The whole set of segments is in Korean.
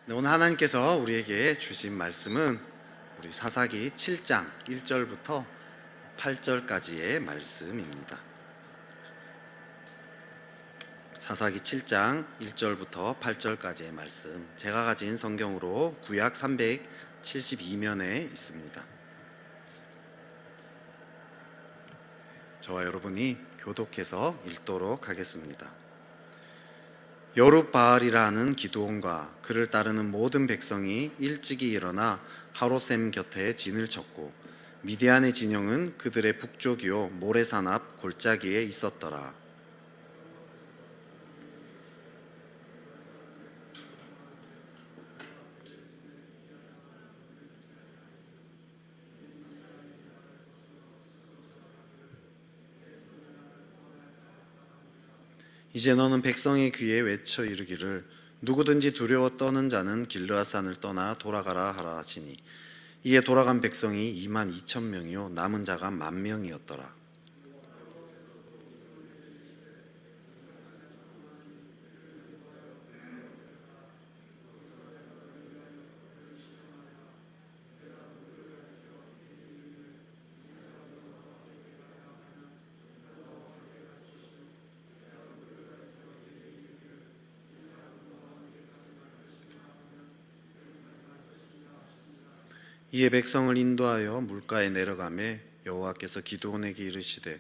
네, 오늘 하나님께서 우리에게 주신 말씀은 우리 사사기 7장 1절부터 8절까지의 말씀입니다. 사사기 7장 1절부터 8절까지의 말씀, 제가 가진 성경으로 구약 372면에 있습니다. 저와 여러분이 교독해서 읽도록 하겠습니다. 여룻바알이라 하는 기드온과 그를 따르는 모든 백성이 일찍이 일어나 하롯셈 곁에 진을 쳤고 미디안의 진영은 그들의 북쪽이요 모레산 앞 골짜기에 있었더라. 이제 너는 백성의 귀에 외쳐 이르기를 누구든지 두려워 떠는 자는 길르앗산을 떠나 돌아가라 하라 하시니 이에 돌아간 백성이 22,000명이요 남은 자가 10,000명이었더라. 이에 백성을 인도하여 물가에 내려가매 여호와께서 기드온에게 이르시되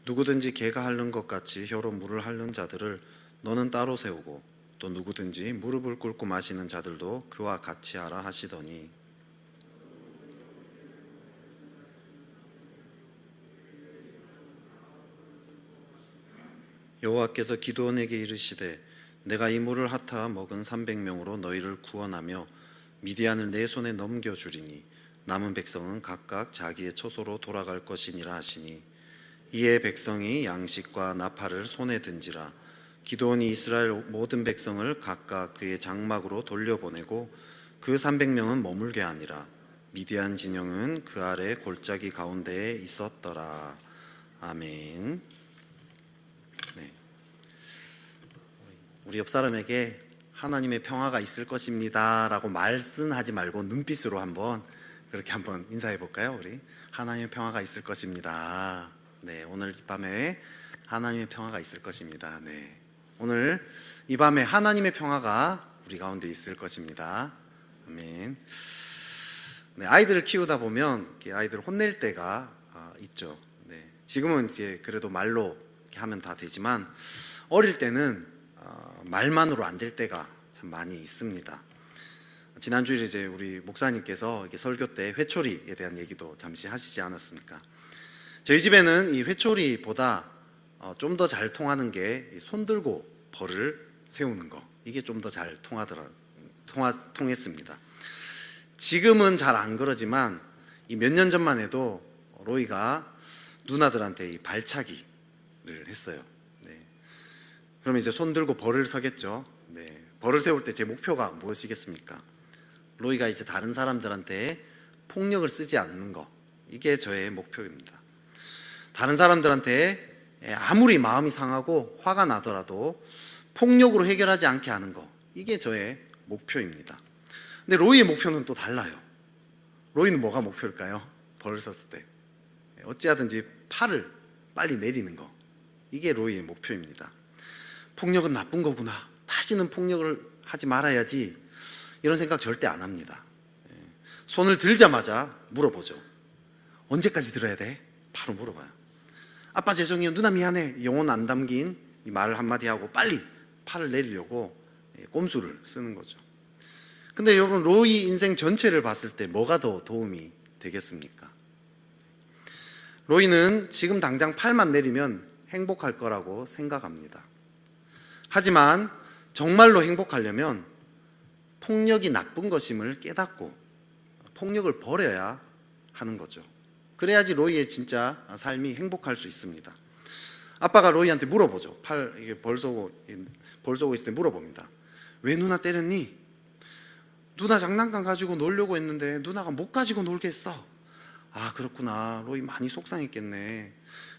누구든지 개가 핥는 것 같이 혀로 물을 핥는 자들을 너는 따로 세우고 또 누구든지 무릎을 꿇고 마시는 자들도 그와 같이 하라 하시더니 여호와께서 기드온에게 이르시되 내가 이 물을 핥아 먹은 300명으로 너희를 구원하며 미디안을 내 손에 넘겨주리니 남은 백성은 각각 자기의 처소로 돌아갈 것이니라 하시니 이에 백성이 양식과 나팔을 손에 든지라. 기드온이 이스라엘 모든 백성을 각각 그의 장막으로 돌려보내고 그 300명은 머물게 하니라. 미디안 진영은 그 아래 골짜기 가운데에 있었더라. 아멘. 네. 우리 옆 사람에게 하나님의 평화가 있을 것입니다 라고 말씀하지 말고 눈빛으로 한번 그렇게 한번 인사해 볼까요? 우리 하나님의 평화가 있을 것입니다. 네, 오늘 이 밤에 하나님의 평화가 있을 것입니다. 네, 오늘 이 밤에 하나님의 평화가 우리 가운데 있을 것입니다. 아멘. 네, 아이들을 키우다 보면 아이들을 혼낼 때가 있죠. 네, 지금은 이제 그래도 말로 이렇게 하면 다 되지만 어릴 때는 말만으로 안 될 때가 참 많이 있습니다. 지난주에 이제 우리 목사님께서 설교 때 회초리에 대한 얘기도 잠시 하시지 않았습니까? 저희 집에는 이 회초리보다 좀 더 잘 통하는 게 손 들고 벌을 세우는 거, 이게 좀 더 잘 통했습니다. 지금은 잘 안 그러지만 이 몇 년 전만 해도 로이가 누나들한테 이 발차기를 했어요. 그러면 이제 손 들고 벌을 서겠죠. 네. 벌을 세울 때 제 목표가 무엇이겠습니까? 로이가 이제 다른 사람들한테 폭력을 쓰지 않는 거, 이게 저의 목표입니다. 다른 사람들한테 아무리 마음이 상하고 화가 나더라도 폭력으로 해결하지 않게 하는 거, 이게 저의 목표입니다. 근데 로이의 목표는 또 달라요. 로이는 뭐가 목표일까요? 벌을 썼을 때 어찌하든지 팔을 빨리 내리는 거, 이게 로이의 목표입니다. 폭력은 나쁜 거구나, 다시는 폭력을 하지 말아야지, 이런 생각 절대 안 합니다. 손을 들자마자 물어보죠. 언제까지 들어야 돼? 바로 물어봐요. 아빠 죄송해요, 누나 미안해, 영혼 안 담긴 이 말을 한마디 하고 빨리 팔을 내리려고 꼼수를 쓰는 거죠. 근데 여러분, 로이 인생 전체를 봤을 때 뭐가 더 도움이 되겠습니까? 로이는 지금 당장 팔만 내리면 행복할 거라고 생각합니다. 하지만 정말로 행복하려면 폭력이 나쁜 것임을 깨닫고 폭력을 버려야 하는 거죠. 그래야지 로이의 진짜 삶이 행복할 수 있습니다. 아빠가 로이한테 물어보죠. 이게 벌 쏘고 있을 때 물어봅니다. 왜 누나 때렸니? 누나 장난감 가지고 놀려고 했는데 누나가 못 가지고 놀게 했어. 아, 그렇구나. 로이 많이 속상했겠네.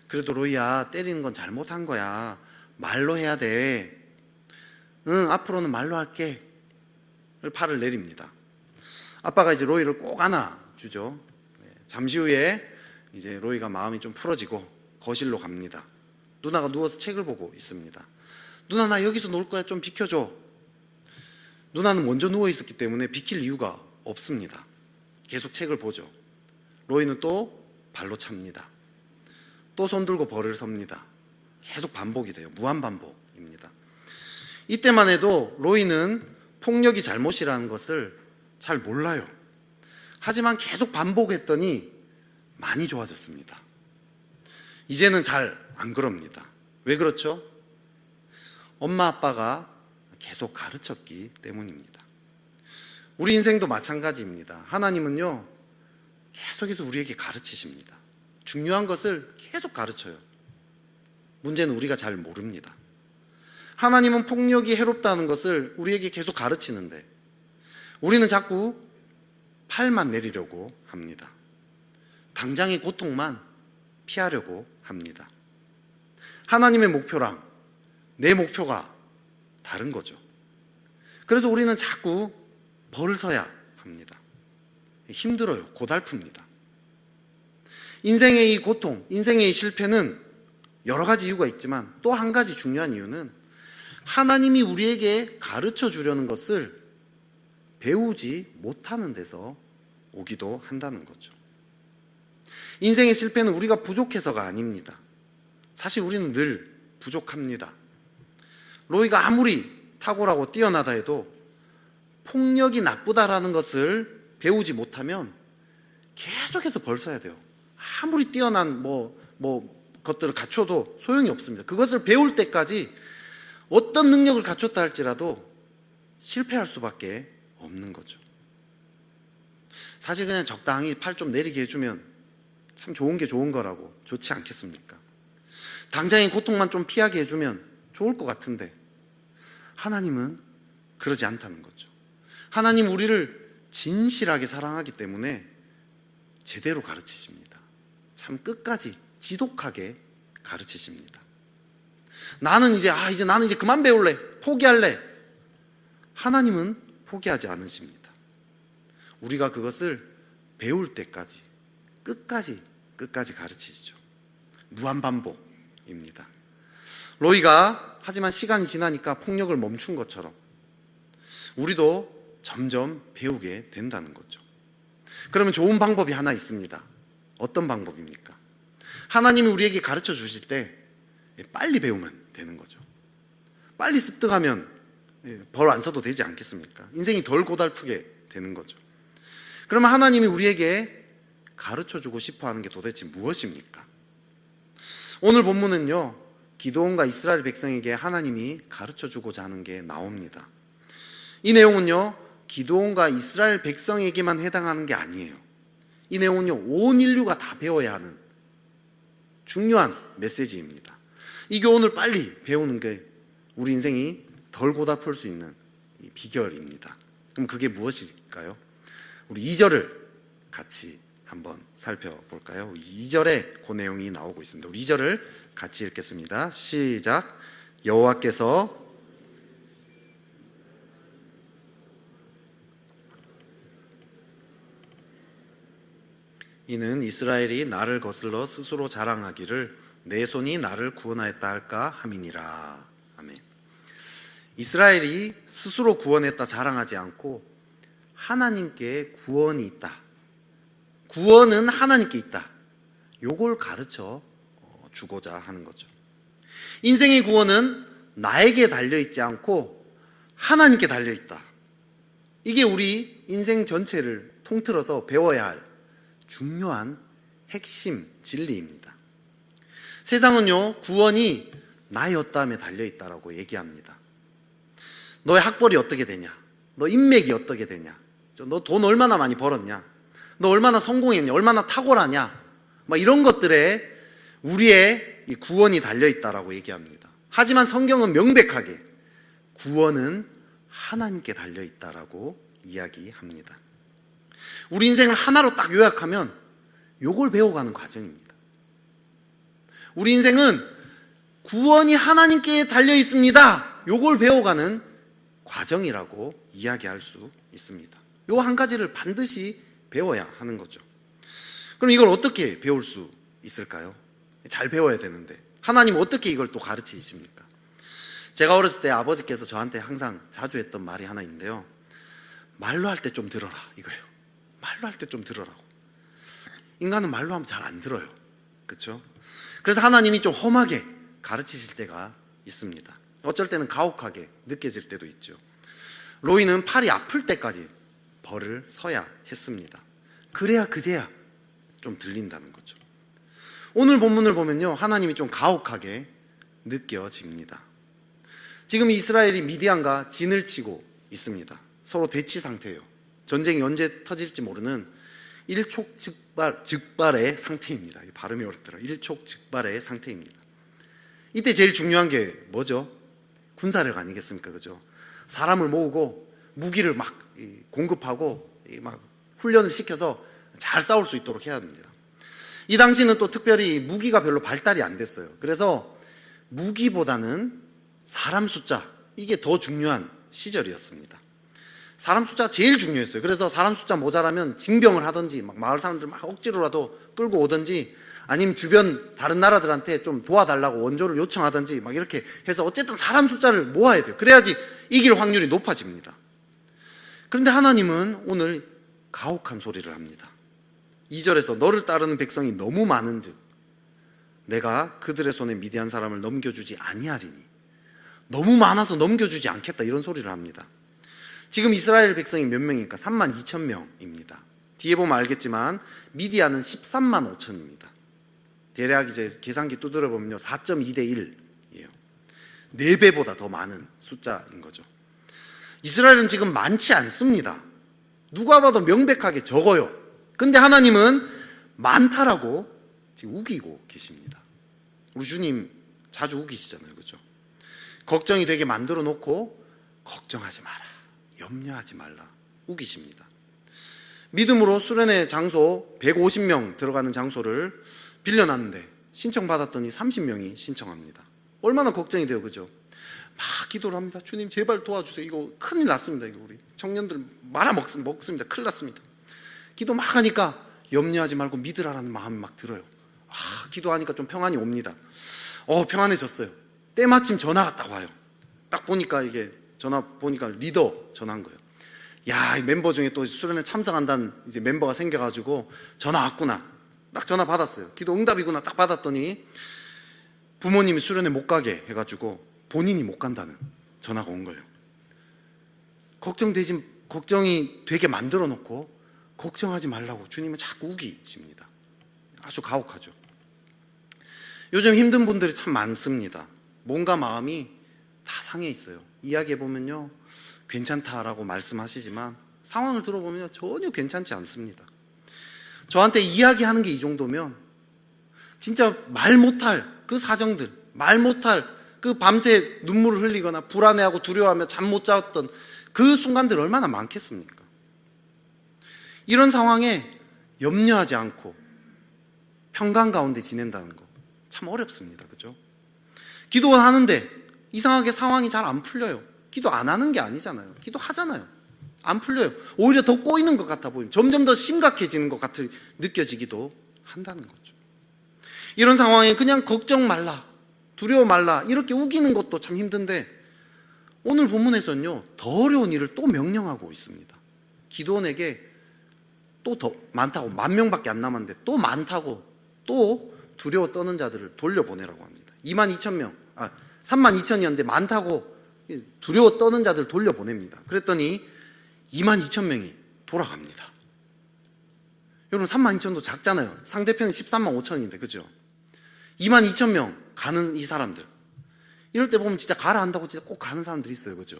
그래도 로이야, 때리는 건 잘못한 거야. 말로 해야 돼. 응, 앞으로는 말로 할게. 팔을 내립니다. 아빠가 이제 로이를 꼭 안아주죠. 잠시 후에 이제 로이가 마음이 좀 풀어지고 거실로 갑니다. 누나가 누워서 책을 보고 있습니다. 누나, 나 여기서 놀 거야, 좀 비켜줘. 누나는 먼저 누워 있었기 때문에 비킬 이유가 없습니다. 계속 책을 보죠. 로이는 또 발로 찹니다. 또 손 들고 벌을 섭니다. 계속 반복이 돼요. 무한 반복입니다. 이때만 해도 로이는 폭력이 잘못이라는 것을 잘 몰라요. 하지만 계속 반복했더니 많이 좋아졌습니다. 이제는 잘 안 그럽니다. 왜 그렇죠? 엄마 아빠가 계속 가르쳤기 때문입니다. 우리 인생도 마찬가지입니다. 하나님은요, 계속해서 우리에게 가르치십니다. 중요한 것을 계속 가르쳐요. 문제는 우리가 잘 모릅니다. 하나님은 폭력이 해롭다는 것을 우리에게 계속 가르치는데 우리는 자꾸 팔만 내리려고 합니다. 당장의 고통만 피하려고 합니다. 하나님의 목표랑 내 목표가 다른 거죠. 그래서 우리는 자꾸 벌을 서야 합니다. 힘들어요. 고달픕니다. 인생의 이 고통, 인생의 이 실패는 여러 가지 이유가 있지만 또 한 가지 중요한 이유는 하나님이 우리에게 가르쳐 주려는 것을 배우지 못하는 데서 오기도 한다는 거죠. 인생의 실패는 우리가 부족해서가 아닙니다. 사실 우리는 늘 부족합니다. 로이가 아무리 탁월하고 뛰어나다 해도 폭력이 나쁘다라는 것을 배우지 못하면 계속해서 벌 써야 돼요. 아무리 뛰어난 것들을 갖춰도 소용이 없습니다. 그것을 배울 때까지 어떤 능력을 갖췄다 할지라도 실패할 수밖에 없는 거죠. 사실 그냥 적당히 팔 좀 내리게 해주면 참 좋은 게 좋은 거라고, 좋지 않겠습니까? 당장의 고통만 좀 피하게 해주면 좋을 것 같은데 하나님은 그러지 않다는 거죠. 하나님 우리를 진실하게 사랑하기 때문에 제대로 가르치십니다. 참 끝까지 지독하게 가르치십니다. 나는 이제 그만 배울래, 포기할래. 하나님은 포기하지 않으십니다. 우리가 그것을 배울 때까지 끝까지 가르치시죠. 무한반복입니다. 로이가 하지만 시간이 지나니까 폭력을 멈춘 것처럼 우리도 점점 배우게 된다는 거죠. 그러면 좋은 방법이 하나 있습니다. 어떤 방법입니까? 하나님이 우리에게 가르쳐 주실 때 빨리 배우면 되는 거죠. 빨리 습득하면 벌 안 써도 되지 않겠습니까? 인생이 덜 고달프게 되는 거죠. 그러면 하나님이 우리에게 가르쳐주고 싶어하는 게 도대체 무엇입니까? 오늘 본문은요, 기드온과 이스라엘 백성에게 하나님이 가르쳐주고자 하는 게 나옵니다. 이 내용은요, 기드온과 이스라엘 백성에게만 해당하는 게 아니에요. 이 내용은요, 온 인류가 다 배워야 하는 중요한 메시지입니다. 이 교훈을 빨리 배우는 게 우리 인생이 덜 고달플 수 있는 비결입니다. 그럼 그게 무엇일까요? 우리 2절을 같이 한번 살펴볼까요? 2절에 그 내용이 나오고 있습니다. 우리 2절을 같이 읽겠습니다. 시작. 여호와께서 이는 이스라엘이 나를 거슬러 스스로 자랑하기를 내 손이 나를 구원하였다 할까 함이니라. 아멘. 이스라엘이 스스로 구원했다 자랑하지 않고 하나님께 구원이 있다, 구원은 하나님께 있다, 요걸 가르쳐 주고자 하는 거죠. 인생의 구원은 나에게 달려있지 않고 하나님께 달려있다. 이게 우리 인생 전체를 통틀어서 배워야 할 중요한 핵심 진리입니다. 세상은요, 구원이 나의 어떠함에 달려있다라고 얘기합니다. 너의 학벌이 어떻게 되냐, 너 인맥이 어떻게 되냐, 너 돈 얼마나 많이 벌었냐, 너 얼마나 성공했냐, 얼마나 탁월하냐, 이런 것들에 우리의 이 구원이 달려있다라고 얘기합니다. 하지만 성경은 명백하게 구원은 하나님께 달려있다라고 이야기합니다. 우리 인생을 하나로 딱 요약하면 요걸 배워가는 과정입니다. 우리 인생은 구원이 하나님께 달려있습니다, 요걸 배워가는 과정이라고 이야기할 수 있습니다. 요 한 가지를 반드시 배워야 하는 거죠. 그럼 이걸 어떻게 배울 수 있을까요? 잘 배워야 되는데 하나님 어떻게 이걸 또 가르치십니까? 제가 어렸을 때 아버지께서 저한테 항상 자주 했던 말이 하나 있는데요, 말로 할 때 좀 들어라, 이거예요. 말로 할 때 좀 들어라고. 인간은 말로 하면 잘 안 들어요, 그렇죠? 그래서 하나님이 좀 험하게 가르치실 때가 있습니다. 어쩔 때는 가혹하게 느껴질 때도 있죠. 로이는 팔이 아플 때까지 벌을 서야 했습니다. 그래야 그제야 좀 들린다는 거죠. 오늘 본문을 보면요, 하나님이 좀 가혹하게 느껴집니다. 지금 이스라엘이 미디안과 진을 치고 있습니다. 서로 대치 상태예요. 전쟁이 언제 터질지 모르는 일촉즉발의 상태입니다. 발음이 어렵더라고요. 일촉즉발의 상태입니다. 이때 제일 중요한 게 뭐죠? 군사력 아니겠습니까? 그죠? 사람을 모으고 무기를 막 공급하고 막 훈련을 시켜서 잘 싸울 수 있도록 해야 합니다. 이 당시는 또 특별히 무기가 별로 발달이 안 됐어요. 그래서 무기보다는 사람 숫자, 이게 더 중요한 시절이었습니다. 사람 숫자가 제일 중요했어요. 그래서 사람 숫자 모자라면 징병을 하든지 막 마을 사람들 막 억지로라도 끌고 오든지 아니면 주변 다른 나라들한테 좀 도와달라고 원조를 요청하든지 막 이렇게 해서 어쨌든 사람 숫자를 모아야 돼요. 그래야지 이길 확률이 높아집니다. 그런데 하나님은 오늘 가혹한 소리를 합니다. 2절에서 너를 따르는 백성이 너무 많은즉 내가 그들의 손에 미디안 사람을 넘겨주지 아니하리니, 너무 많아서 넘겨주지 않겠다, 이런 소리를 합니다. 지금 이스라엘 백성이 몇 명입니까? 32,000명입니다. 뒤에 보면 알겠지만 미디안은 13만 5천입니다. 대략 이제 계산기 두드려 보면요 4.2대 1이에요. 4배보다 더 많은 숫자인 거죠. 이스라엘은 지금 많지 않습니다. 누가 봐도 명백하게 적어요. 근데 하나님은 많다라고 지금 우기고 계십니다. 우리 주님 자주 우기시잖아요, 그죠? 걱정이 되게 만들어 놓고 걱정하지 마라, 염려하지 말라, 우기십니다. 믿음으로 수련회 장소 150명 들어가는 장소를 빌려놨는데 신청받았더니 30명이 신청합니다. 얼마나 걱정이 돼요, 그죠? 막 기도를 합니다. 주님 제발 도와주세요. 이거 큰일 났습니다. 이거 우리 청년들 말아먹습니다. 큰일 났습니다. 기도 막 하니까 염려하지 말고 믿으라라는 마음이 막 들어요. 기도하니까 좀 평안이 옵니다. 평안해졌어요. 때마침 전화가 딱 와요. 딱 보니까 이게 전화 보니까 리더 전화한 거예요. 야, 이 멤버 중에 또 수련회 참석한다는 이제 멤버가 생겨가지고 전화 왔구나. 딱 전화 받았어요. 기도 응답이구나. 딱 받았더니 부모님이 수련회 못 가게 해가지고 본인이 못 간다는 전화가 온 거예요. 걱정이 되게 만들어 놓고 걱정하지 말라고 주님은 자꾸 우기십니다. 아주 가혹하죠. 요즘 힘든 분들이 참 많습니다. 몸과 마음이 다 상해 있어요. 이야기해 보면요 괜찮다라고 말씀하시지만 상황을 들어보면요 전혀 괜찮지 않습니다. 저한테 이야기하는 게 이 정도면 진짜 말 못할 그 사정들, 말 못할 그 밤새 눈물을 흘리거나 불안해하고 두려워하며 잠 못 잤던 그 순간들 얼마나 많겠습니까? 이런 상황에 염려하지 않고 평강 가운데 지낸다는 거 참 어렵습니다. 그죠? 기도는 하는데 이상하게 상황이 잘 안 풀려요. 기도 안 하는 게 아니잖아요. 기도하잖아요. 안 풀려요. 오히려 더 꼬이는 것 같아 보이면 점점 더 심각해지는 것 같이 느껴지기도 한다는 거죠. 이런 상황에 그냥 걱정 말라, 두려워 말라 이렇게 우기는 것도 참 힘든데 오늘 본문에서는요 더 어려운 일을 또 명령하고 있습니다. 기드온에게 또 더 많다고, 10,000명밖에 안 남았는데 또 많다고 또 두려워 떠는 자들을 돌려보내라고 합니다. 22,000명, 32,000이었는데 많다고 두려워 떠는 자들을 돌려보냅니다. 그랬더니 22,000명이 돌아갑니다. 여러분 32,000도 작잖아요. 상대편이 13만 5천인데 그죠? 22,000명 가는 이 사람들, 이럴 때 보면 진짜 가라 한다고 진짜 꼭 가는 사람들이 있어요. 그죠?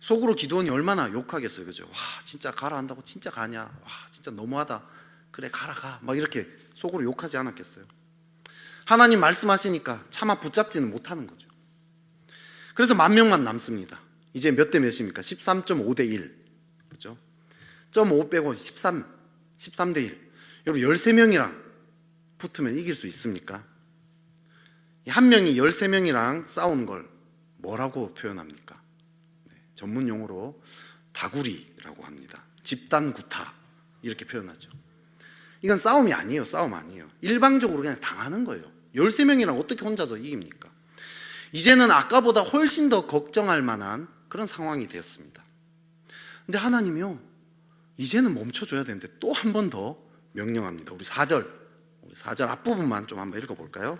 속으로 기드온이 얼마나 욕하겠어요. 그죠? 와 진짜 가라 한다고 진짜 가냐, 와 진짜 너무하다, 그래 가라 가, 막 이렇게 속으로 욕하지 않았겠어요? 하나님 말씀하시니까 차마 붙잡지는 못하는 거죠. 그래서 10,000명만 남습니다. 이제 몇 대 몇입니까? 13.5대 1 그죠? 0.5 빼고 13대 1. 여러분 13명이랑 붙으면 이길 수 있습니까? 한 명이 13명이랑 싸우는 걸 뭐라고 표현합니까? 전문 용어로 다구리라고 합니다. 집단 구타 이렇게 표현하죠. 이건 싸움이 아니에요. 싸움 아니에요. 일방적으로 그냥 당하는 거예요. 13명이랑 어떻게 혼자서 이깁니까? 이제는 아까보다 훨씬 더 걱정할 만한 그런 상황이 되었습니다. 근데 하나님이요, 이제는 멈춰줘야 되는데 또 한 번 더 명령합니다. 우리 4절 앞부분만 좀 한번 읽어볼까요?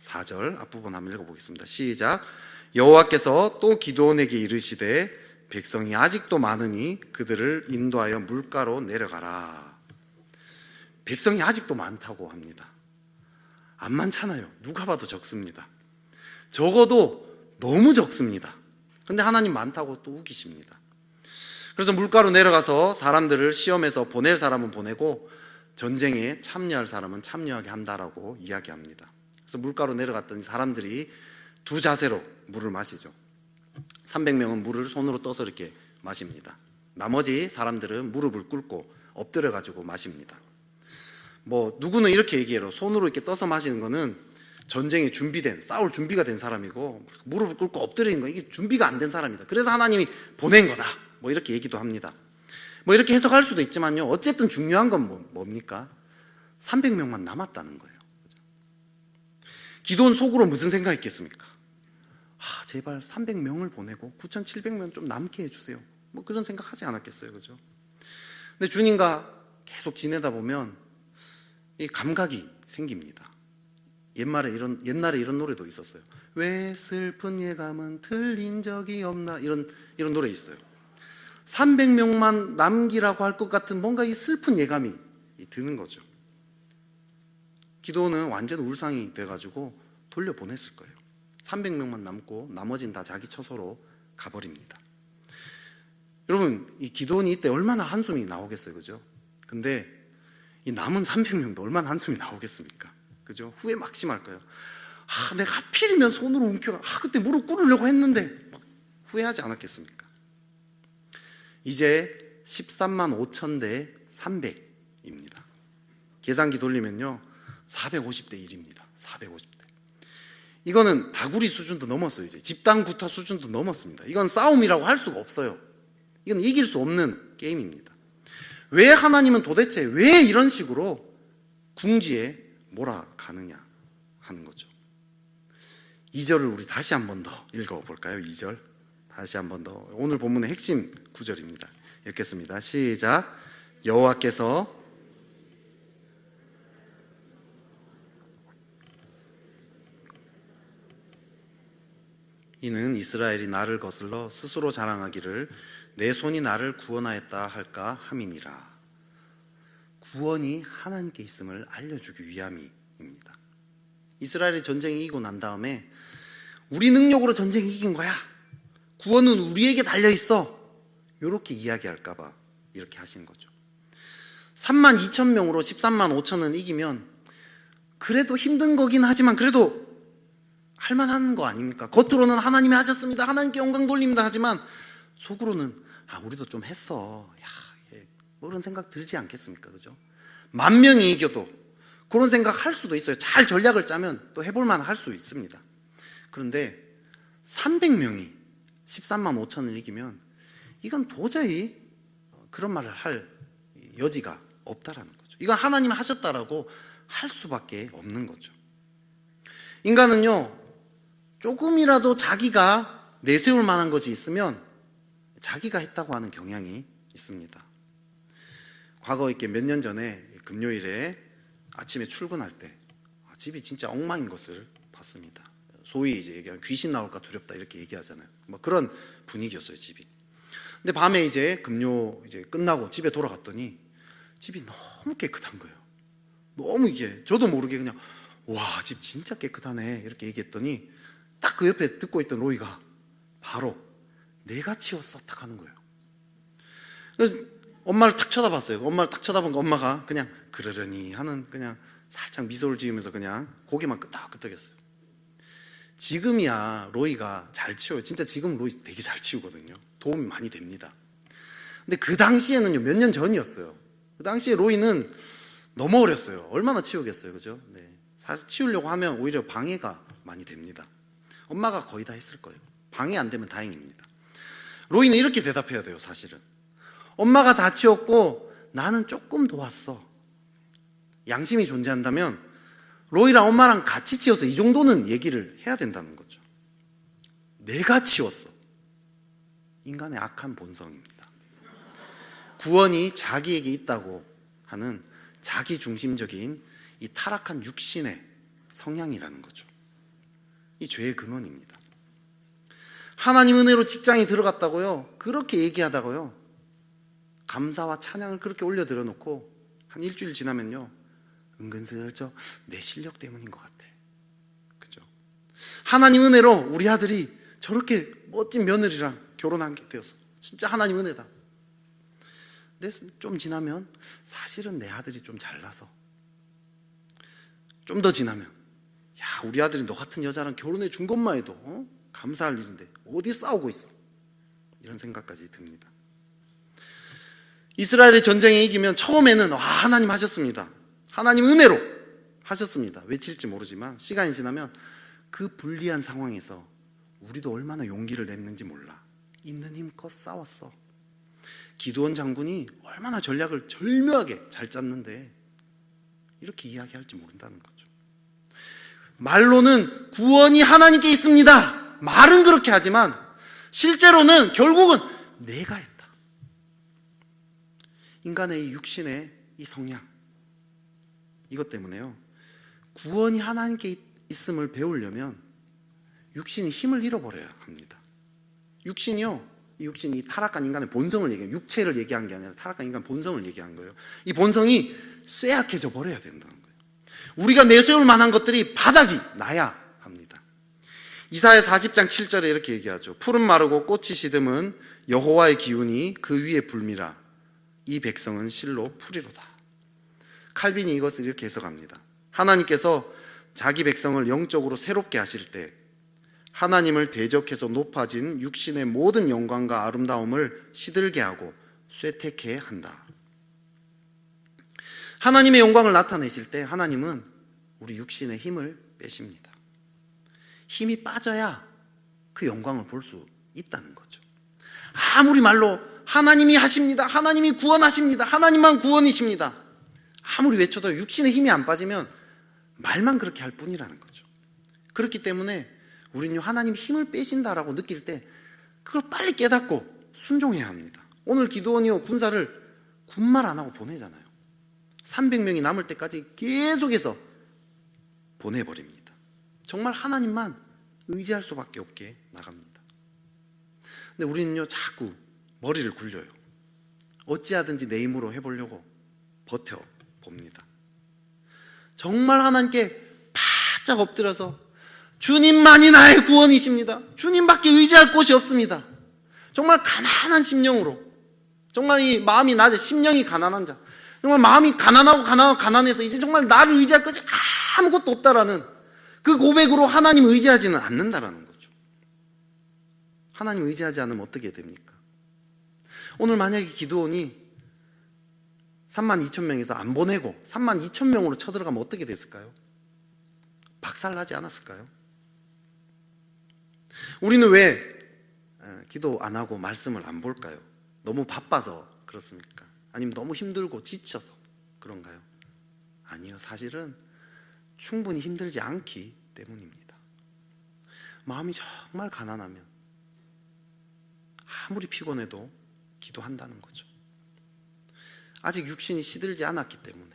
4절 앞부분 한번 읽어보겠습니다. 시작. 여호와께서 또 기드온에게 이르시되 백성이 아직도 많으니 그들을 인도하여 물가로 내려가라. 백성이 아직도 많다고 합니다. 안 많잖아요. 누가 봐도 적습니다. 적어도 너무 적습니다. 근데 하나님 많다고 또 우기십니다. 그래서 물가로 내려가서 사람들을 시험해서 보낼 사람은 보내고 전쟁에 참여할 사람은 참여하게 한다라고 이야기합니다. 그래서 물가로 내려갔더니 사람들이 두 자세로 물을 마시죠. 300명은 물을 손으로 떠서 이렇게 마십니다. 나머지 사람들은 무릎을 꿇고 엎드려 가지고 마십니다. 누구는 이렇게 얘기해요. 손으로 이렇게 떠서 마시는 거는 전쟁에 준비된, 싸울 준비가 된 사람이고, 무릎을 꿇고 엎드리는 거, 이게 준비가 안 된 사람이다. 그래서 하나님이 보낸 거다. 이렇게 얘기도 합니다. 이렇게 해석할 수도 있지만요, 어쨌든 중요한 건 뭡니까? 300명만 남았다는 거예요. 기도원 속으로 무슨 생각했겠습니까? 제발 300명을 보내고 9,700명 좀 남게 해주세요. 그런 생각 하지 않았겠어요. 그죠? 근데 주님과 계속 지내다 보면 이 감각이 생깁니다. 옛날에 이런 노래도 있었어요. 왜 슬픈 예감은 들린 적이 없나, 이런 노래 있어요. 300명만 남기라고 할 것 같은 뭔가 이 슬픈 예감이 드는 거죠. 기도는 완전 울상이 돼가지고 돌려보냈을 거예요. 300명만 남고 나머지는 다 자기 처소로 가버립니다. 여러분, 이 기도원이 이때 얼마나 한숨이 나오겠어요. 그죠? 근데 이 남은 300명도 얼마나 한숨이 나오겠습니까? 그죠? 후회 막심할 거예요. 내가 하필이면 손으로 움켜가, 그때 무릎 꿇으려고 했는데, 후회하지 않았겠습니까? 이제 13만 5천 대 300입니다. 계산기 돌리면요, 450대 1입니다. 450대. 이거는 다구리 수준도 넘었어요. 이제 집단 구타 수준도 넘었습니다. 이건 싸움이라고 할 수가 없어요. 이건 이길 수 없는 게임입니다. 왜 하나님은 도대체 왜 이런 식으로 궁지에 몰아가느냐 하는 거죠. 2절을 우리 다시 한 번 더 읽어볼까요? 2절 다시 한 번 더. 오늘 본문의 핵심 구절입니다. 읽겠습니다. 시작. 여호와께서 이는 이스라엘이 나를 거슬러 스스로 자랑하기를 내 손이 나를 구원하였다 할까 함이니라. 구원이 하나님께 있음을 알려주기 위함입니다. 이스라엘이 전쟁에 이기고 난 다음에 우리 능력으로 전쟁에 이긴 거야, 구원은 우리에게 달려있어, 이렇게 이야기할까 봐 이렇게 하시는 거죠. 3만 2천 명으로 13만 5천은 이기면 그래도 힘든 거긴 하지만 그래도 할만한 거 아닙니까? 겉으로는 하나님이 하셨습니다, 하나님께 영광 돌립니다 하지만 속으로는 우리도 좀 했어, 그런 생각 들지 않겠습니까? 그죠? 10,000명이 이겨도 그런 생각 할 수도 있어요. 잘 전략을 짜면 또 해볼만 할 수 있습니다. 그런데 300명이 13만 5천을 이기면 이건 도저히 그런 말을 할 여지가 없다라는 거죠. 이건 하나님이 하셨다라고 할 수밖에 없는 거죠. 인간은요, 조금이라도 자기가 내세울 만한 것이 있으면 자기가 했다고 하는 경향이 있습니다. 과거 이렇게 몇 년 전에 금요일에 아침에 출근할 때 집이 진짜 엉망인 것을 봤습니다. 소위 이제 얘기하면 귀신 나올까 두렵다 이렇게 얘기하잖아요. 그런 분위기였어요, 집이. 근데 밤에 이제 금요 이제 끝나고 집에 돌아갔더니 집이 너무 깨끗한 거예요. 너무 이게 저도 모르게 그냥 와, 집 진짜 깨끗하네 이렇게 얘기했더니 딱 그 옆에 듣고 있던 로이가 바로 내가 치웠어 딱 하는 거예요. 그래서 엄마를 딱 쳐다봤어요. 엄마를 딱 쳐다본 엄마가 그냥 그러려니 하는 그냥 살짝 미소를 지으면서 그냥 고개만 끄덕끄덕했어요. 지금이야 로이가 잘 치워요. 진짜 지금 로이 되게 잘 치우거든요. 도움이 많이 됩니다. 근데 그 당시에는요, 몇 년 전이었어요. 그 당시에 로이는 너무 어렸어요. 얼마나 치우겠어요, 그죠? 네. 사실 치우려고 하면 오히려 방해가 많이 됩니다. 엄마가 거의 다 했을 거예요. 방해 안 되면 다행입니다. 로이는 이렇게 대답해야 돼요. 사실은 엄마가 다 치웠고 나는 조금 도왔어. 양심이 존재한다면 로이랑 엄마랑 같이 치워서 이 정도는 얘기를 해야 된다는 거죠. 내가 치웠어. 인간의 악한 본성입니다. 구원이 자기에게 있다고 하는 자기중심적인 이 타락한 육신의 성향이라는 거죠. 이 죄의 근원입니다. 하나님 은혜로 직장에 들어갔다고요, 그렇게 얘기하다고요, 감사와 찬양을 그렇게 올려드려 놓고 한 일주일 지나면요, 은근슬쩍 내 실력 때문인 것 같아. 그죠? 하나님 은혜로 우리 아들이 저렇게 멋진 며느리랑 결혼하게 되었어. 진짜 하나님 은혜다. 근데 좀 지나면 사실은 내 아들이 좀 잘나서, 좀 더 지나면 야, 우리 아들이 너 같은 여자랑 결혼해 준 것만 해도 감사할 일인데 어디 싸우고 있어. 이런 생각까지 듭니다. 이스라엘의 전쟁에 이기면 처음에는 하나님 하셨습니다, 하나님 은혜로 하셨습니다 외칠지 모르지만, 시간이 지나면 그 불리한 상황에서 우리도 얼마나 용기를 냈는지 몰라. 있는 힘껏 싸웠어. 기드온 장군이 얼마나 전략을 절묘하게 잘 짰는데 이렇게 이야기할지 모른다는 거죠. 말로는 구원이 하나님께 있습니다, 말은 그렇게 하지만 실제로는 결국은 내가 했다. 인간의 이 육신의 이 성향, 이것 때문에요, 구원이 하나님께 있음을 배우려면 육신이 힘을 잃어버려야 합니다. 육신이요, 이 육신이 타락한 인간의 본성을 얘기해요. 육체를 얘기한 게 아니라 타락한 인간 본성을 얘기한 거예요. 이 본성이 쇠약해져 버려야 된다는 거예요. 우리가 내세울 만한 것들이 바닥이 나야 합니다. 이사야 40장 7절에 이렇게 얘기하죠. 푸른 마르고 꽃이 시듬은 여호와의 기운이 그 위에 불미라. 이 백성은 실로 풀이로다. 칼빈이 이것을 이렇게 해석합니다. 하나님께서 자기 백성을 영적으로 새롭게 하실 때 하나님을 대적해서 높아진 육신의 모든 영광과 아름다움을 시들게 하고 쇠퇴케 한다. 하나님의 영광을 나타내실 때 하나님은 우리 육신의 힘을 빼십니다. 힘이 빠져야 그 영광을 볼 수 있다는 거죠. 아무리 말로 하나님이 하십니다, 하나님이 구원하십니다, 하나님만 구원이십니다, 아무리 외쳐도 육신의 힘이 안 빠지면 말만 그렇게 할 뿐이라는 거죠. 그렇기 때문에 우리는 하나님이 힘을 빼신다라고 느낄 때 그걸 빨리 깨닫고 순종해야 합니다. 오늘 기드온이요, 군사를 군말 안 하고 보내잖아요. 300명이 남을 때까지 계속해서 보내버립니다. 정말 하나님만 의지할 수밖에 없게 나갑니다. 근데 우리는요, 자꾸 머리를 굴려요. 어찌하든지 내 힘으로 해보려고 버텨봅니다. 정말 하나님께 바짝 엎드려서 주님만이 나의 구원이십니다, 주님밖에 의지할 곳이 없습니다, 정말 가난한 심령으로, 정말 이 마음이 낮아 심령이 가난한 자, 정말 마음이 가난해서 이제 정말 나를 의지할 것이 아무것도 없다라는 그 고백으로 하나님 의지하지는 않는다라는 거죠. 하나님 의지하지 않으면 어떻게 됩니까? 오늘 만약에 기드온이 32,000명에서 안 보내고 32,000명으로 쳐들어가면 어떻게 됐을까요? 박살나지 않았을까요? 우리는 왜 기도 안 하고 말씀을 안 볼까요? 너무 바빠서 그렇습니까? 아니면 너무 힘들고 지쳐서 그런가요? 아니요, 사실은 충분히 힘들지 않기 때문입니다. 마음이 정말 가난하면 아무리 피곤해도 기도한다는 거죠. 아직 육신이 시들지 않았기 때문에,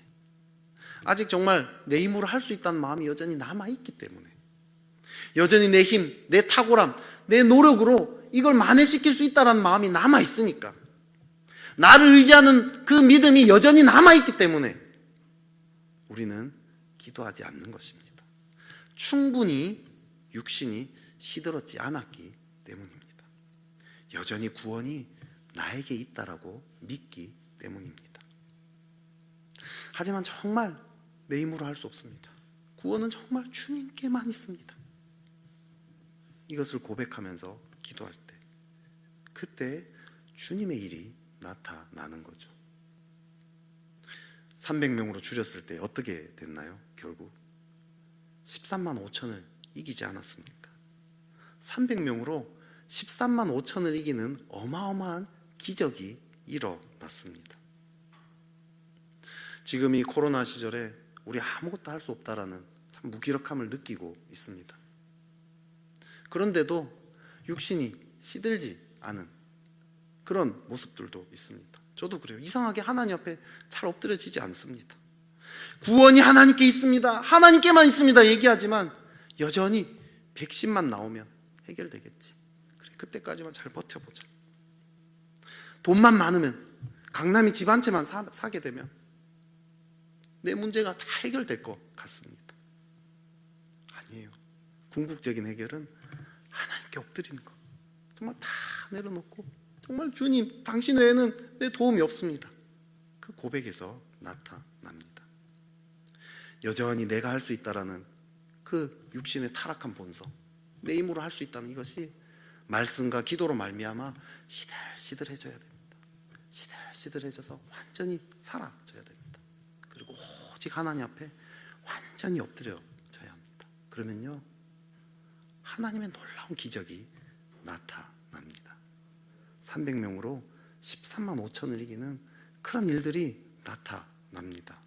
아직 정말 내 힘으로 할 수 있다는 마음이 여전히 남아있기 때문에, 여전히 내 힘, 내 탁월함, 내 노력으로 이걸 만회시킬 수 있다는 마음이 남아있으니까, 나를 의지하는 그 믿음이 여전히 남아있기 때문에 우리는 기도하지 않는 것입니다. 충분히 육신이 시들었지 않았기 때문입니다. 여전히 구원이 나에게 있다라고 믿기 때문입니다. 하지만 정말 내 힘으로 할 수 없습니다. 구원은 정말 주님께만 있습니다. 이것을 고백하면서 기도할 때, 그때 주님의 일이 나타나는 거죠. 300명으로 줄였을 때 어떻게 됐나요? 결국 13만 5천을 이기지 않았습니까? 300명으로 13만 5천을 이기는 어마어마한 기적이 일어났습니다. 지금 이 코로나 시절에 우리 아무것도 할 수 없다라는 참 무기력함을 느끼고 있습니다. 그런데도 육신이 시들지 않은 그런 모습들도 있습니다. 저도 그래요. 이상하게 하나님 앞에 잘 엎드려지지 않습니다. 구원이 하나님께 있습니다, 하나님께만 있습니다 얘기하지만 여전히 백신만 나오면 해결되겠지, 그래, 그때까지만 잘 버텨보자. 돈만 많으면, 강남이 집 한 채만 사게 되면 내 문제가 다 해결될 것 같습니다. 아니에요. 궁극적인 해결은 하나님께 엎드리는 것, 정말 다 내려놓고 정말 주님, 당신 외에는 내 도움이 없습니다, 그 고백에서 나타납니다. 여전히 내가 할 수 있다라는 그 육신의 타락한 본성, 내 힘으로 할 수 있다는 이것이 말씀과 기도로 말미암아 시들시들해져야 됩니다. 시들시들해져서 완전히 사라져야 됩니다. 그리고 오직 하나님 앞에 완전히 엎드려져야 합니다. 그러면요, 하나님의 놀라운 기적이 나타납니다. 300명으로 13만 5천을 이기는 그런 일들이 나타납니다.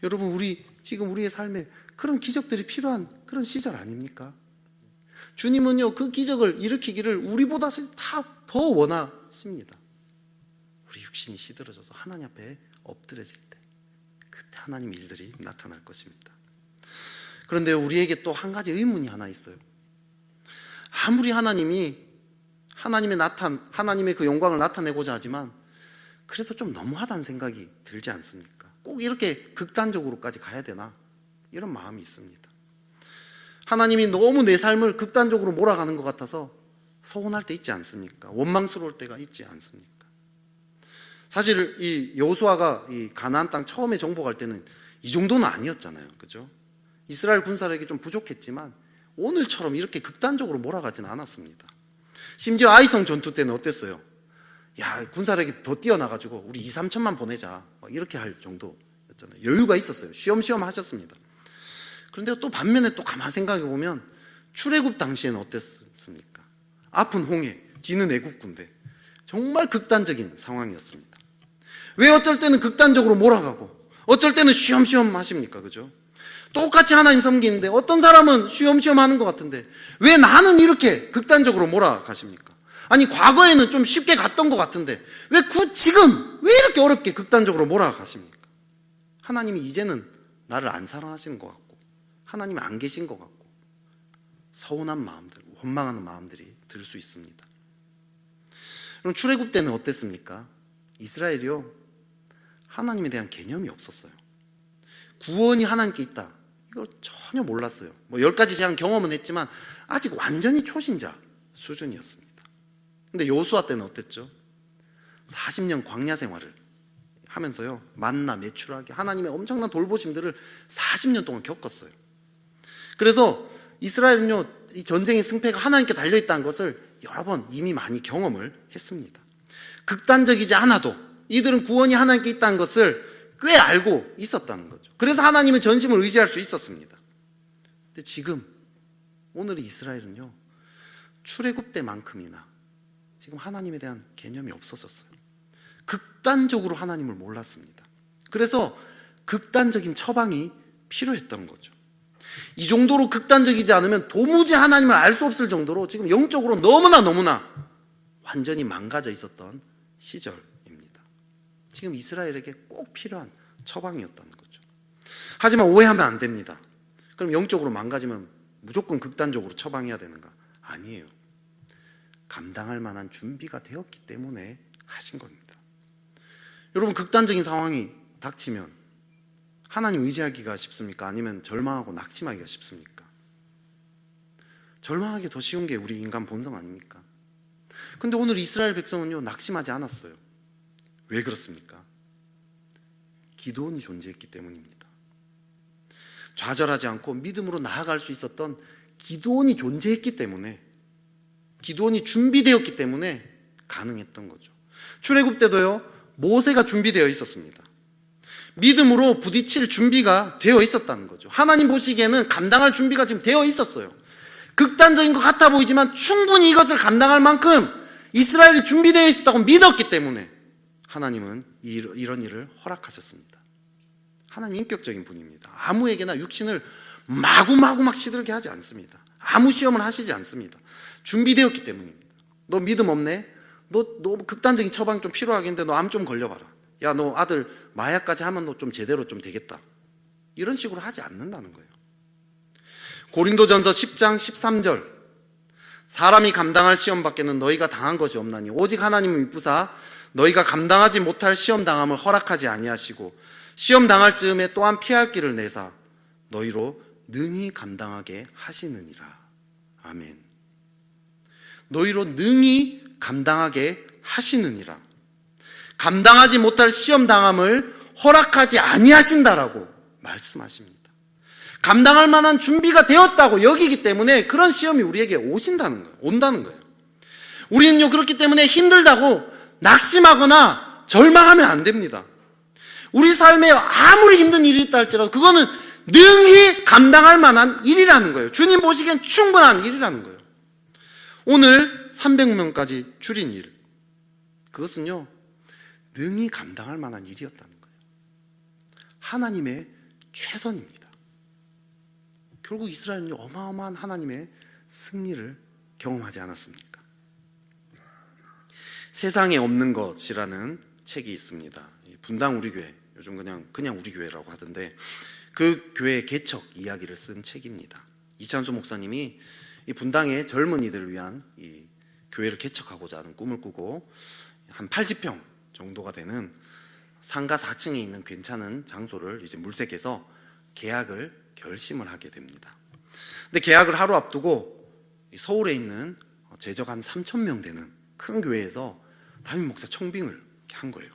여러분, 지금 우리의 삶에 그런 기적들이 필요한 그런 시절 아닙니까? 주님은요, 그 기적을 일으키기를 우리보다 다 더 원하십니다. 우리 육신이 시들어져서 하나님 앞에 엎드려질 때, 그때 하나님 일들이 나타날 것입니다. 그런데 우리에게 또 한 가지 의문이 하나 있어요. 아무리 하나님의 그 영광을 나타내고자 하지만 그래도 좀 너무하다는 생각이 들지 않습니까? 꼭 이렇게 극단적으로까지 가야 되나? 이런 마음이 있습니다. 하나님이 너무 내 삶을 극단적으로 몰아가는 것 같아서 서운할 때 있지 않습니까? 원망스러울 때가 있지 않습니까? 사실 이 여호수아가 이 가나안 땅 처음에 정복할 때는 이 정도는 아니었잖아요, 그죠? 이스라엘 군사력이 좀 부족했지만 오늘처럼 이렇게 극단적으로 몰아가지는 않았습니다. 심지어 아이성 전투 때는 어땠어요? 야, 군사력이 더 뛰어나가지고 우리 2, 3천만 보내자, 이렇게 할 정도였잖아요. 여유가 있었어요. 쉬엄쉬엄 하셨습니다. 그런데 또 반면에 또 가만 생각해 보면 출애굽 당시에는 어땠습니까? 앞은 홍해, 뒤는 애국 군대. 정말 극단적인 상황이었습니다. 왜 어쩔 때는 극단적으로 몰아가고 어쩔 때는 쉬엄쉬엄 하십니까? 그죠? 똑같이 하나님 섬기는데 어떤 사람은 쉬엄쉬엄 하는 것 같은데 왜 나는 이렇게 극단적으로 몰아가십니까? 아니, 과거에는 좀 쉽게 갔던 것 같은데 왜 지금 왜 이렇게 어렵게 극단적으로 몰아가십니까? 하나님이 이제는 나를 안 사랑하시는 것 같고 하나님이 안 계신 것 같고 서운한 마음들, 원망하는 마음들이 들 수 있습니다. 그럼 출애굽 때는 어땠습니까? 이스라엘이요, 하나님에 대한 개념이 없었어요. 구원이 하나님께 있다, 이걸 전혀 몰랐어요. 10가지 제한 경험은 했지만 아직 완전히 초신자 수준이었습니다. 근데 여호수아 때는 어땠죠? 40년 광야 생활을 하면서요, 만나 매출하게 하나님의 엄청난 돌보심들을 40년 동안 겪었어요. 그래서 이스라엘은요, 이 전쟁의 승패가 하나님께 달려있다는 것을 여러 번 이미 많이 경험을 했습니다. 극단적이지 않아도 이들은 구원이 하나님께 있다는 것을 꽤 알고 있었다는 거죠. 그래서 하나님의 전심을 의지할 수 있었습니다. 근데 지금 오늘의 이스라엘은요, 출애굽 때만큼이나 지금 하나님에 대한 개념이 없어졌어요. 극단적으로 하나님을 몰랐습니다. 그래서 극단적인 처방이 필요했던 거죠. 이 정도로 극단적이지 않으면 도무지 하나님을 알 수 없을 정도로 지금 영적으로 너무나 완전히 망가져 있었던 시절입니다. 지금 이스라엘에게 꼭 필요한 처방이었다는 거죠. 하지만 오해하면 안 됩니다. 그럼 영적으로 망가지면 무조건 극단적으로 처방해야 되는가? 아니에요. 감당할 만한 준비가 되었기 때문에 하신 겁니다. 여러분, 극단적인 상황이 닥치면 하나님 의지하기가 쉽습니까? 아니면 절망하고 낙심하기가 쉽습니까? 절망하기 더 쉬운 게 우리 인간 본성 아닙니까? 근데 오늘 이스라엘 백성은요, 낙심하지 않았어요. 왜 그렇습니까? 기드온이 존재했기 때문입니다. 좌절하지 않고 믿음으로 나아갈 수 있었던 기드온이 존재했기 때문에, 기드온이 준비되었기 때문에 가능했던 거죠. 출애굽 때도요, 모세가 준비되어 있었습니다. 믿음으로 부딪힐 준비가 되어 있었다는 거죠. 하나님 보시기에는 감당할 준비가 지금 되어 있었어요. 극단적인 것 같아 보이지만 충분히 이것을 감당할 만큼 이스라엘이 준비되어 있었다고 믿었기 때문에 하나님은 이런 일을 허락하셨습니다. 하나님 인격적인 분입니다. 아무에게나 육신을 마구마구 막 시들게 하지 않습니다. 아무 시험을 하시지 않습니다. 준비되었기 때문입니다. 너 믿음 없네? 너 극단적인 처방이 좀 필요하겠는데 너 암 좀 걸려봐라. 야, 너 아들 마약까지 하면 너 좀 제대로 좀 되겠다. 이런 식으로 하지 않는다는 거예요. 고린도전서 10장 13절, 사람이 감당할 시험 밖에는 너희가 당한 것이 없나니 오직 하나님은 미쁘사 너희가 감당하지 못할 시험 당함을 허락하지 아니하시고 시험 당할 즈음에 또한 피할 길을 내사 너희로 능히 감당하게 하시느니라. 아멘. 너희로 능히 감당하게 하시느니라. 감당하지 못할 시험 당함을 허락하지 아니하신다라고 말씀하십니다. 감당할 만한 준비가 되었다고 여기기 때문에 그런 시험이 우리에게 온다는 거예요. 우리는요, 그렇기 때문에 힘들다고 낙심하거나 절망하면 안 됩니다. 우리 삶에 아무리 힘든 일이 있다 할지라도 그거는 능히 감당할 만한 일이라는 거예요. 주님 보시기엔 충분한 일이라는 거예요. 오늘 300명까지 줄인 일, 그것은요 능히 감당할 만한 일이었다는 거예요. 하나님의 최선입니다. 결국 이스라엘은 어마어마한 하나님의 승리를 경험하지 않았습니까? 세상에 없는 것이라는 책이 있습니다. 분당 우리 교회, 요즘 그냥 우리 교회라고 하던데 그 교회 개척 이야기를 쓴 책입니다. 이찬수 목사님이 이 분당의 젊은이들을 위한 이 교회를 개척하고자 하는 꿈을 꾸고 한 80평 정도가 되는 상가 4층에 있는 괜찮은 장소를 이제 물색해서 계약을 결심을 하게 됩니다. 근데 계약을 하루 앞두고 서울에 있는 재적 한 3,000명 되는 큰 교회에서 담임 목사 청빙을 한 거예요.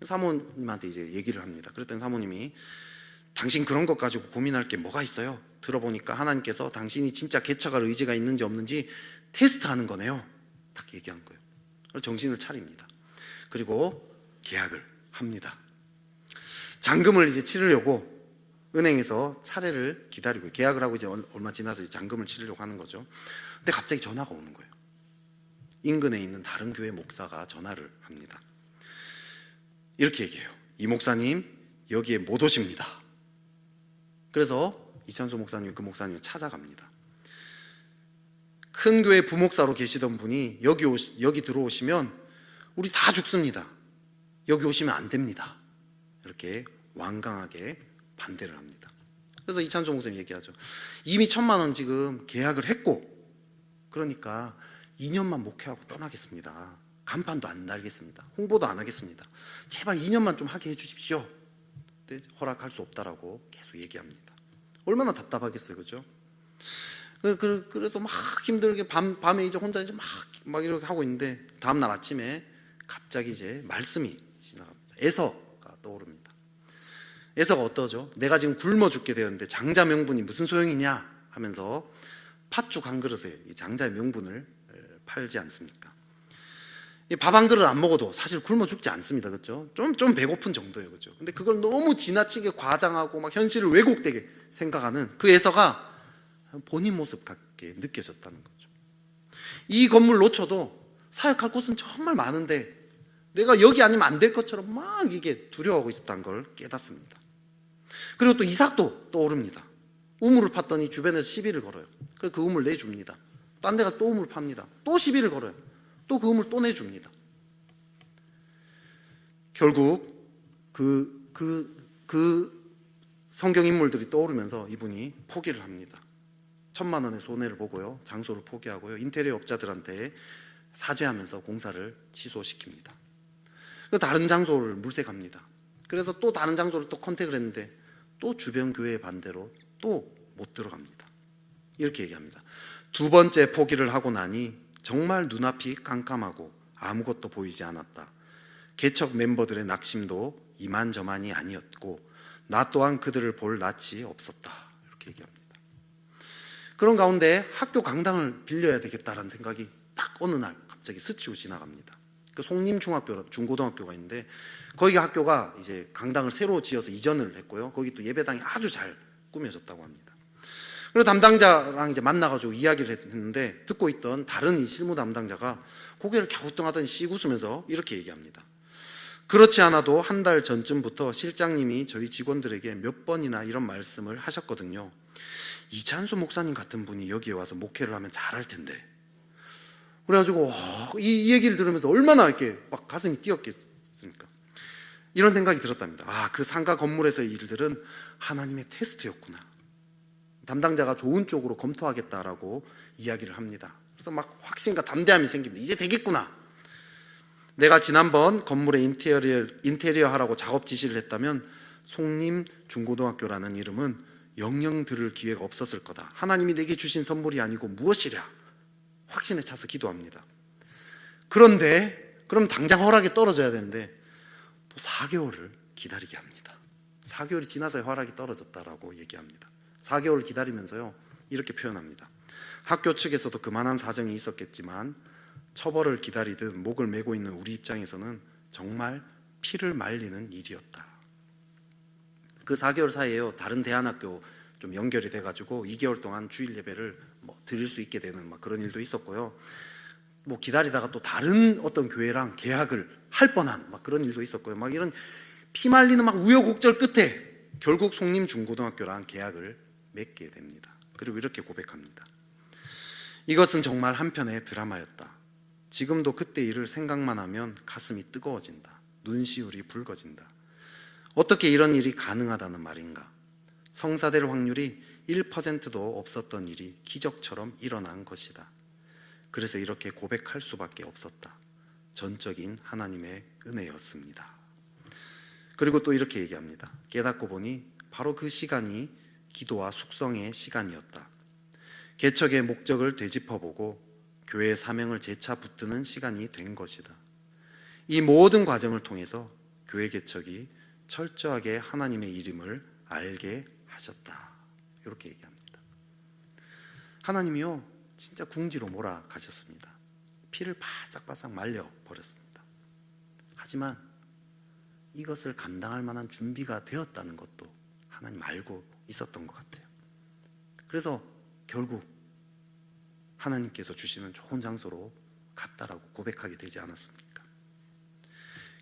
사모님한테 이제 얘기를 합니다. 그랬더니 사모님이 당신 그런 것 가지고 고민할 게 뭐가 있어요? 들어보니까 하나님께서 당신이 진짜 개척할 의지가 있는지 없는지 테스트하는 거네요. 딱 얘기한 거예요. 그래서 정신을 차립니다. 그리고 계약을 합니다. 잔금을 이제 치르려고 은행에서 차례를 기다리고 계약을 하고 이제 얼마 지나서 잔금을 치르려고 하는 거죠. 근데 갑자기 전화가 오는 거예요. 인근에 있는 다른 교회 목사가 전화를 합니다. 이렇게 얘기해요. 이 목사님 여기에 못 오십니다. 그래서 이찬수 목사님 그 목사님을 찾아갑니다. 큰 교회 부목사로 계시던 분이 여기 들어오시면 우리 다 죽습니다. 여기 오시면 안 됩니다. 이렇게 완강하게 반대를 합니다. 그래서 이찬수 목사님 얘기하죠. 이미 1,000만 원 지금 계약을 했고 그러니까 2년만 목회하고 떠나겠습니다. 간판도 안 달겠습니다. 홍보도 안 하겠습니다. 제발 2년만 좀 하게 해주십시오. 근데 허락할 수 없다라고 계속 얘기합니다. 얼마나 답답하겠어요, 그죠? 그래서 막 힘들게 밤에 이제 혼자 이제 막 이렇게 하고 있는데 다음날 아침에 갑자기 이제 말씀이 지나갑니다. 에서가 떠오릅니다. 에서가 어떠죠? 내가 지금 굶어 죽게 되었는데 장자 명분이 무슨 소용이냐 하면서 팥죽 한 그릇에 이 장자의 명분을 팔지 않습니까? 밥 한 그릇 안 먹어도 사실 굶어 죽지 않습니다. 그렇죠? 좀 배고픈 정도예요. 그렇죠? 근데 그걸 너무 지나치게 과장하고 막 현실을 왜곡되게 생각하는 그 에서가 본인 모습 같게 느껴졌다는 거죠. 이 건물 놓쳐도 사역할 곳은 정말 많은데 내가 여기 아니면 안 될 것처럼 막 이게 두려워하고 있었다는 걸 깨닫습니다. 그리고 또 이삭도 떠오릅니다. 우물을 팠더니 주변에서 시비를 걸어요. 그래서 그 우물 내줍니다. 딴 데 가서 또 우물 팝니다. 또 시비를 걸어요. 또 그 우물 또 내줍니다. 결국 그 성경 인물들이 떠오르면서 이분이 포기를 합니다. 1,000만 원의 손해를 보고요. 장소를 포기하고요. 인테리어 업자들한테 사죄하면서 공사를 취소시킵니다. 다른 장소를 물색합니다. 그래서 또 다른 장소를 또 컨택을 했는데 또 주변 교회의 반대로 또 못 들어갑니다. 이렇게 얘기합니다. 두 번째 포기를 하고 나니 정말 눈앞이 깜깜하고 아무것도 보이지 않았다. 개척 멤버들의 낙심도 이만저만이 아니었고 나 또한 그들을 볼 낯이 없었다. 이렇게 얘기합니다. 그런 가운데 학교 강당을 빌려야 되겠다라는 생각이 딱 어느 날 갑자기 스치고 지나갑니다. 그 송림중학교 중고등학교가 있는데 거기 학교가 이제 강당을 새로 지어서 이전을 했고요. 거기 또 예배당이 아주 잘 꾸며졌다고 합니다. 그리고 담당자랑 이제 만나가지고 이야기를 했는데, 듣고 있던 다른 이 실무 담당자가 고개를 갸우뚱하더니 씩 웃으면서 이렇게 얘기합니다. 그렇지 않아도 한 달 전쯤부터 실장님이 저희 직원들에게 몇 번이나 이런 말씀을 하셨거든요. 이찬수 목사님 같은 분이 여기에 와서 목회를 하면 잘할 텐데. 그래가지고 이 얘기를 들으면서 얼마나 이렇게 막 가슴이 뛰었겠습니까? 이런 생각이 들었답니다. 그 상가 건물에서의 일들은 하나님의 테스트였구나. 담당자가 좋은 쪽으로 검토하겠다라고 이야기를 합니다. 그래서 막 확신과 담대함이 생깁니다. 이제 되겠구나. 내가 지난번 건물에 인테리어 하라고 작업 지시를 했다면 송림 중고등학교라는 이름은 영영 들을 기회가 없었을 거다. 하나님이 내게 주신 선물이 아니고 무엇이랴. 확신에 차서 기도합니다. 그런데 그럼 당장 허락이 떨어져야 되는데 또 4개월을 기다리게 합니다. 4개월이 지나서 허락이 떨어졌다라고 얘기합니다. 4개월을 기다리면서요, 이렇게 표현합니다. 학교 측에서도 그만한 사정이 있었겠지만 처벌을 기다리듯 목을 메고 있는 우리 입장에서는 정말 피를 말리는 일이었다. 그 4개월 사이에요, 다른 대안학교 좀 연결이 돼가지고 2개월 동안 주일 예배를 드릴 수 있게 되는 그런 일도 있었고요. 기다리다가 또 다른 어떤 교회랑 계약을 할 뻔한 그런 일도 있었고요. 이런 피 말리는 우여곡절 끝에 결국 송림 중고등학교랑 계약을 맺게 됩니다. 그리고 이렇게 고백합니다. 이것은 정말 한편의 드라마였다. 지금도 그때 일을 생각만 하면 가슴이 뜨거워진다. 눈시울이 붉어진다. 어떻게 이런 일이 가능하다는 말인가? 성사될 확률이 1%도 없었던 일이 기적처럼 일어난 것이다. 그래서 이렇게 고백할 수밖에 없었다. 전적인 하나님의 은혜였습니다. 그리고 또 이렇게 얘기합니다. 깨닫고 보니 바로 그 시간이 기도와 숙성의 시간이었다. 개척의 목적을 되짚어보고 교회의 사명을 재차 붙드는 시간이 된 것이다. 이 모든 과정을 통해서 교회 개척이 철저하게 하나님의 이름을 알게 하셨다. 이렇게 얘기합니다. 하나님이요, 진짜 궁지로 몰아가셨습니다. 피를 바싹바싹 말려버렸습니다. 하지만 이것을 감당할 만한 준비가 되었다는 것도 하나님 알고 있었던 것 같아요. 그래서 결국 하나님께서 주시는 좋은 장소로 갔다라고 고백하게 되지 않았습니까?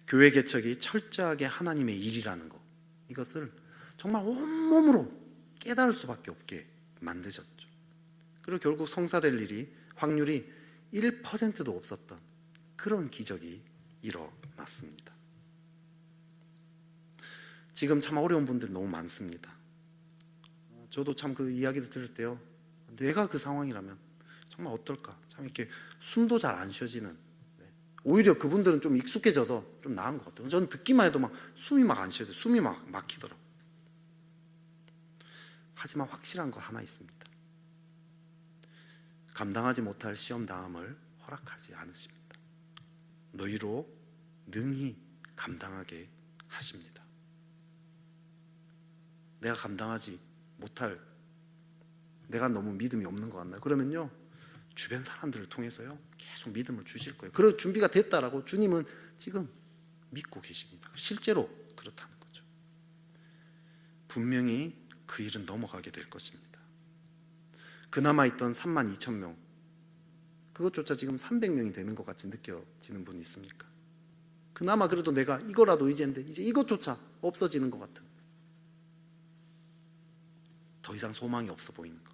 교회 개척이 철저하게 하나님의 일이라는 것, 이것을 정말 온몸으로 깨달을 수밖에 없게 만드셨죠. 그리고 결국 성사될 일이 확률이 1%도 없었던 그런 기적이 일어났습니다. 지금 참 어려운 분들 너무 많습니다. 저도 참 그 이야기를 들을 때요, 내가 그 상황이라면 정말 어떨까? 참 이렇게 숨도 잘 안 쉬어지는, 오히려 그분들은 좀 익숙해져서 좀 나은 것 같아요. 저는 듣기만 해도 숨이 안 쉬어져요. 숨이 막히더라고요. 하지만 확실한 거 하나 있습니다. 감당하지 못할 시험 당함을 허락하지 않으십니다. 너희로 능히 감당하게 하십니다. 내가 감당하지 못할, 내가 너무 믿음이 없는 것 같나요? 그러면요, 주변 사람들을 통해서요 계속 믿음을 주실 거예요. 그럴 준비가 됐다라고 주님은 지금 믿고 계십니다. 실제로 그렇다는 거죠. 분명히 그 일은 넘어가게 될 것입니다. 그나마 있던 32,000명, 그것조차 지금 300명이 되는 것 같이 느껴지는 분이 있습니까? 그나마 그래도 내가 이거라도 이제인데 이제 이것조차 없어지는 것 같은, 더 이상 소망이 없어 보이는 것.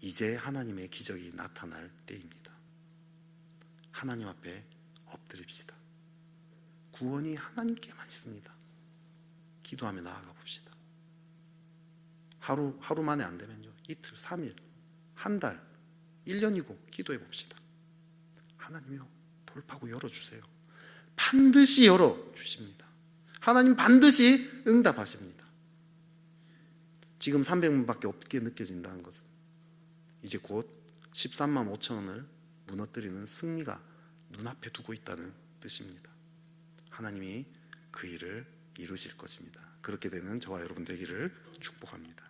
이제 하나님의 기적이 나타날 때입니다. 하나님 앞에 엎드립시다. 구원이 하나님께만 있습니다. 기도하며 나아가 봅시다. 하루 만에 안 되면요, 이틀, 3일, 한 달, 1년이고 기도해 봅시다. 하나님이요, 돌파구 열어주세요. 반드시 열어주십니다. 하나님 반드시 응답하십니다. 지금 300만밖에 없게 느껴진다는 것은 이제 곧 13만 5천 원을 무너뜨리는 승리가 눈앞에 두고 있다는 뜻입니다. 하나님이 그 일을 이루실 것입니다. 그렇게 되는 저와 여러분 되기를 축복합니다.